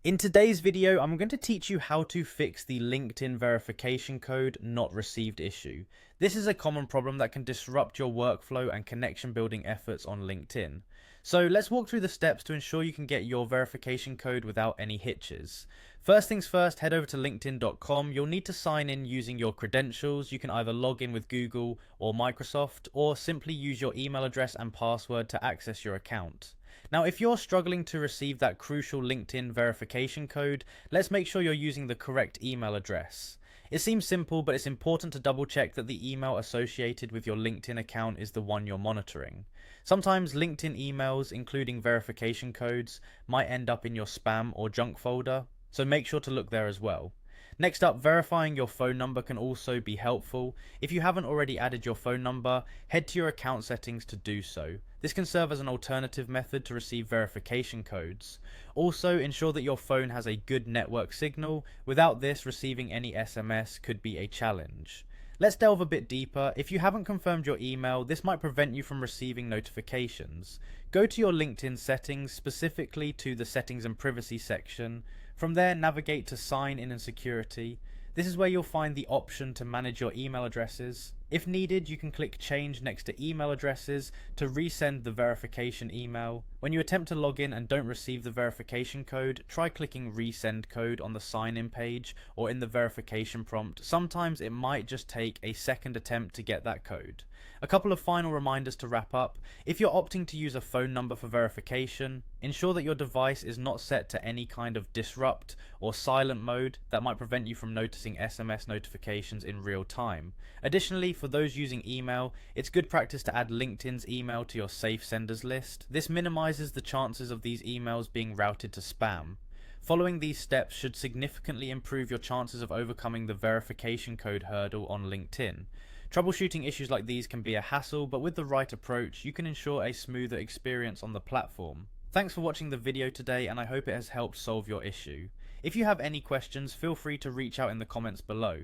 In today's video, I'm going to teach you how to fix the LinkedIn verification code not received issue. This is a common problem that can disrupt your workflow and connection building efforts on LinkedIn. So let's walk through the steps to ensure you can get your verification code without any hitches. First things first, head over to linkedin.com. You'll need to sign in using your credentials. You can either log in with Google or Microsoft, or simply use your email address and password to access your account. Now, if you're struggling to receive that crucial LinkedIn verification code, let's make sure you're using the correct email address. It seems simple, but it's important to double check that the email associated with your LinkedIn account is the one you're monitoring. Sometimes LinkedIn emails, including verification codes, might end up in your spam or junk folder, so make sure to look there as well. Next up, verifying your phone number can also be helpful. If you haven't already added your phone number, head to your account settings to do so. This can serve as an alternative method to receive verification codes. Also, ensure that your phone has a good network signal. Without this, receiving any SMS could be a challenge. Let's delve a bit deeper. If you haven't confirmed your email, this might prevent you from receiving notifications. Go to your LinkedIn settings, specifically to the settings and privacy section. From there, navigate to sign in and security. This is where you'll find the option to manage your email addresses. If needed, you can click change next to email addresses to resend the verification email. When you attempt to log in and don't receive the verification code, try clicking resend code on the sign in page or in the verification prompt. Sometimes it might just take a second attempt to get that code. A couple of final reminders to wrap up. If you're opting to use a phone number for verification, ensure that your device is not set to any kind of disrupt or silent mode that might prevent you from noticing SMS notifications in real time. Additionally, for those using email, it's good practice to add LinkedIn's email to your safe senders list. This minimizes the chances of these emails being routed to spam. Following these steps should significantly improve your chances of overcoming the verification code hurdle on LinkedIn. Troubleshooting issues like these can be a hassle, but with the right approach, you can ensure a smoother experience on the platform. Thanks for watching the video today, and I hope it has helped solve your issue. If you have any questions, feel free to reach out in the comments below.